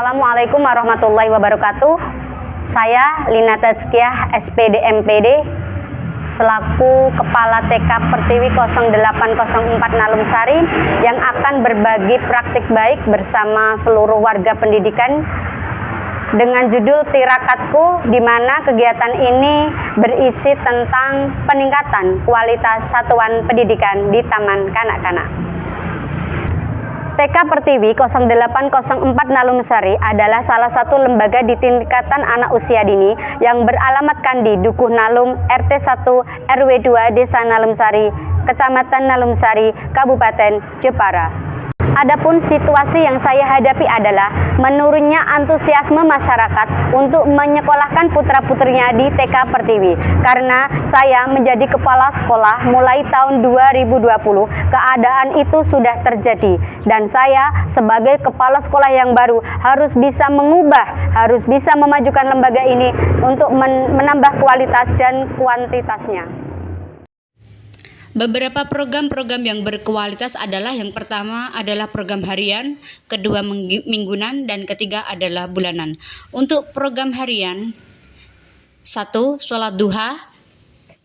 Assalamualaikum warahmatullahi wabarakatuh. Saya Lina Tazkiyah, SPD MPD, selaku Kepala TK Pertiwi 0804 Nalumsari yang akan berbagi praktik baik bersama seluruh warga pendidikan dengan judul Tirakatku, di mana kegiatan ini berisi tentang peningkatan kualitas satuan pendidikan di Taman Kanak-kanak. TK Pertiwi 0804 Nalumsari adalah salah satu lembaga di tingkatan anak usia dini yang beralamatkan di Dukuh Nalum, RT 1 RW 2 Desa Nalumsari, Kecamatan Nalumsari, Kabupaten Jepara. Adapun situasi yang saya hadapi adalah menurunnya antusiasme masyarakat untuk menyekolahkan putra-putrinya di TK Pertiwi. Karena saya menjadi kepala sekolah mulai tahun 2020, keadaan itu sudah terjadi. Dan saya sebagai kepala sekolah yang baru harus bisa mengubah, harus bisa memajukan lembaga ini untuk menambah kualitas dan kuantitasnya. Beberapa program-program yang berkualitas adalah yang pertama adalah program harian, kedua mingguan, dan ketiga adalah bulanan. Untuk program harian, 1. Sholat duha.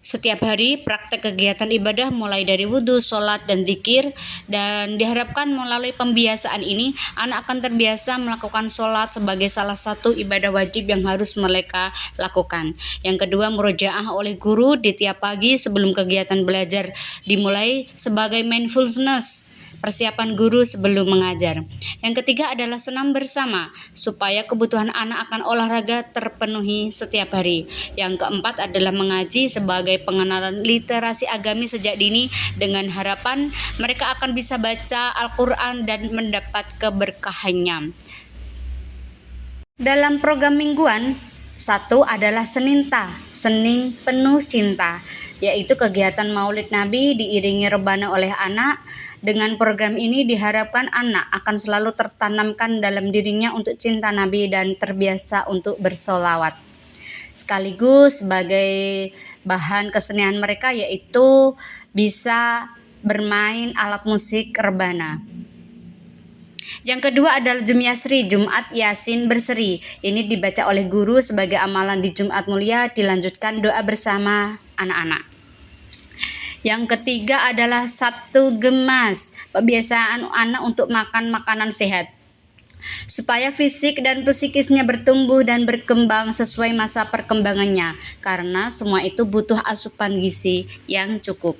Setiap hari praktek kegiatan ibadah mulai dari wudhu, sholat, dan zikir, dan diharapkan melalui pembiasaan ini anak akan terbiasa melakukan sholat sebagai salah satu ibadah wajib yang harus mereka lakukan. Yang kedua, murojaah oleh guru di tiap pagi sebelum kegiatan belajar dimulai sebagai mindfulness, persiapan guru sebelum mengajar. Yang ketiga adalah senam bersama supaya kebutuhan anak akan olahraga terpenuhi setiap hari. Yang keempat adalah mengaji sebagai pengenalan literasi agami sejak dini dengan harapan mereka akan bisa baca Al-Quran dan mendapat keberkahannya. Dalam program mingguan, 1 adalah Seninta, Senin Penuh Cinta, yaitu kegiatan Maulid Nabi diiringi rebana oleh anak. Dengan program ini diharapkan anak akan selalu tertanamkan dalam dirinya untuk cinta Nabi dan terbiasa untuk bersolawat. Sekaligus sebagai bahan kesenian mereka yaitu bisa bermain alat musik rebana. Yang kedua adalah Jumyasri, Jumat Yasin Berseri. Ini dibaca oleh guru sebagai amalan di Jumat Mulia, dilanjutkan doa bersama anak-anak. Yang ketiga adalah Sabtu Gemas, kebiasaan anak untuk makan makanan sehat supaya fisik dan psikisnya bertumbuh dan berkembang sesuai masa perkembangannya, karena semua itu butuh asupan gizi yang cukup.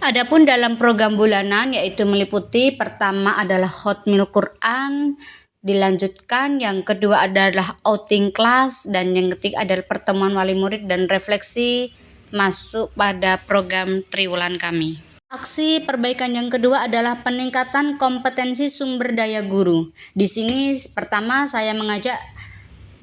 Adapun dalam program bulanan yaitu meliputi pertama adalah Hotmil Quran, dilanjutkan yang kedua adalah outing kelas, dan yang ketiga adalah pertemuan wali murid dan refleksi masuk pada program triwulan kami. Aksi perbaikan yang kedua adalah peningkatan kompetensi sumber daya guru. Di sini pertama saya mengajak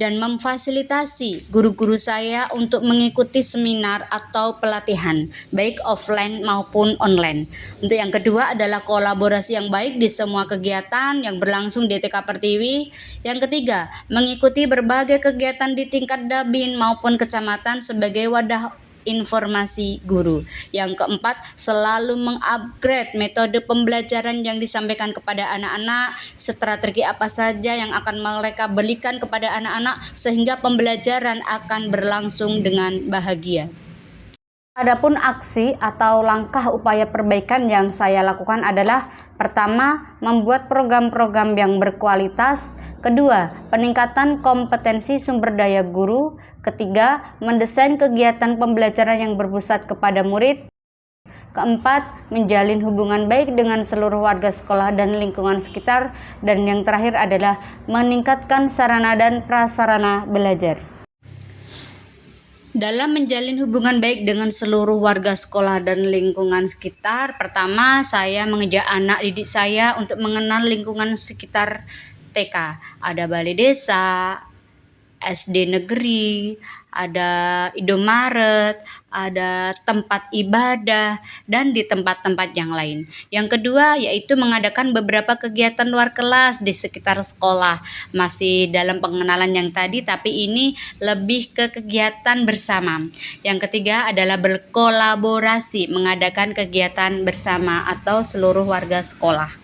dan memfasilitasi guru-guru saya untuk mengikuti seminar atau pelatihan baik offline maupun online. Untuk yang kedua adalah kolaborasi yang baik di semua kegiatan yang berlangsung di TK Pertiwi. Yang ketiga, mengikuti berbagai kegiatan di tingkat Dabin maupun kecamatan sebagai wadah informasi guru. Yang keempat, selalu mengupgrade metode pembelajaran yang disampaikan kepada anak-anak, strategi apa saja yang akan mereka berikan kepada anak-anak sehingga pembelajaran akan berlangsung dengan bahagia. Adapun aksi atau langkah upaya perbaikan yang saya lakukan adalah pertama, membuat program-program yang berkualitas, kedua, peningkatan kompetensi sumber daya guru, ketiga, mendesain kegiatan pembelajaran yang berpusat kepada murid, keempat, menjalin hubungan baik dengan seluruh warga sekolah dan lingkungan sekitar, dan yang terakhir adalah meningkatkan sarana dan prasarana belajar. Dalam menjalin hubungan baik dengan seluruh warga sekolah dan lingkungan sekitar, pertama saya mengajak anak didik saya untuk mengenal lingkungan sekitar TK. Ada balai desa, SD negeri, ada Indomaret, ada tempat ibadah, dan di tempat-tempat yang lain. Yang kedua yaitu mengadakan beberapa kegiatan luar kelas di sekitar sekolah. Masih dalam pengenalan yang tadi, tapi ini lebih ke kegiatan bersama. Yang ketiga adalah berkolaborasi, mengadakan kegiatan bersama atau seluruh warga sekolah.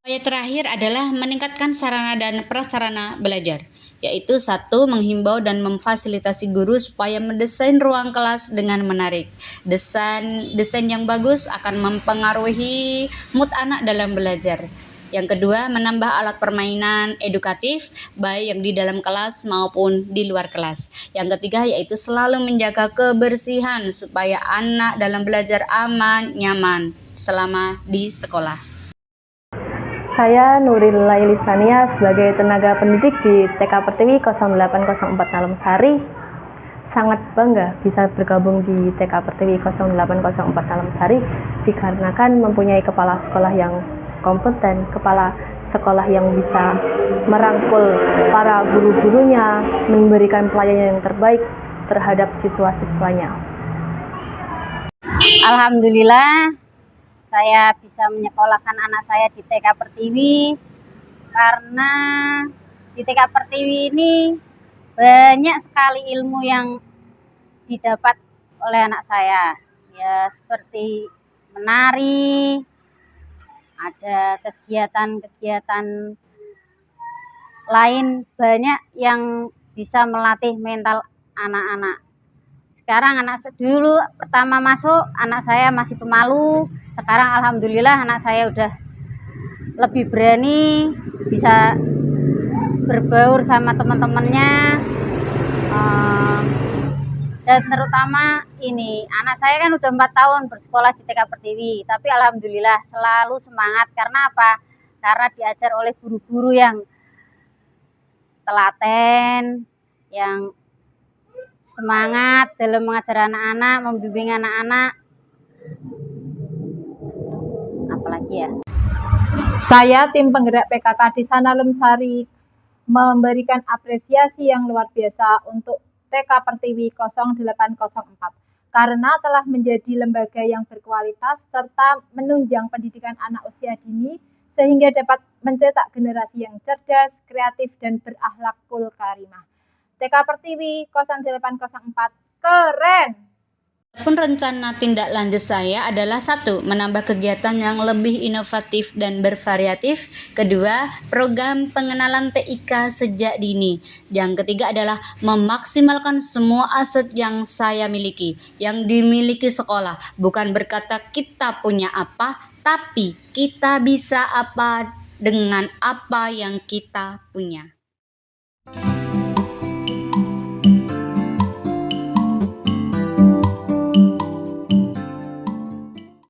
Upaya terakhir adalah meningkatkan sarana dan prasarana belajar, yaitu satu, menghimbau dan memfasilitasi guru supaya mendesain ruang kelas dengan menarik. Desain yang bagus akan mempengaruhi mood anak dalam belajar. Yang kedua, menambah alat permainan edukatif, baik yang di dalam kelas maupun di luar kelas. Yang ketiga, yaitu selalu menjaga kebersihan supaya anak dalam belajar aman, nyaman selama di sekolah. Saya Nuril Lailisania sebagai tenaga pendidik di TK Pertiwi 0804 Nalem Sari. Sangat bangga bisa bergabung di TK Pertiwi 0804 Nalem Sari dikarenakan mempunyai kepala sekolah yang kompeten, kepala sekolah yang bisa merangkul para guru-gurunya, memberikan pelayanan yang terbaik terhadap siswa-siswanya. Alhamdulillah saya bisa menyekolahkan anak saya di TK Pertiwi karena di TK Pertiwi ini banyak sekali ilmu yang didapat oleh anak saya, ya seperti menari, ada kegiatan-kegiatan lain banyak yang bisa melatih mental anak-anak. Sekarang dulu pertama masuk anak saya masih pemalu, sekarang alhamdulillah anak saya udah lebih berani, bisa berbaur sama teman-temannya. Dan terutama ini, anak saya kan udah 4 tahun bersekolah di TK Pertiwi, tapi alhamdulillah selalu semangat. Karena apa? Karena diajar oleh guru-guru yang telaten, yang semangat dalam mengajar anak-anak, membimbing anak-anak. Apalagi ya? Saya tim penggerak PKK Desa Nalem Sari memberikan apresiasi yang luar biasa untuk TK Pertiwi 0804 karena telah menjadi lembaga yang berkualitas serta menunjang pendidikan anak usia dini sehingga dapat mencetak generasi yang cerdas, kreatif, dan berakhlakul karimah. TK Pertiwi 0804 keren! Adapun rencana tindak lanjut saya adalah satu, menambah kegiatan yang lebih inovatif dan bervariatif. Kedua, program pengenalan TIK sejak dini. Yang ketiga adalah memaksimalkan semua aset yang saya miliki, yang dimiliki sekolah. Bukan berkata kita punya apa, tapi kita bisa apa dengan apa yang kita punya.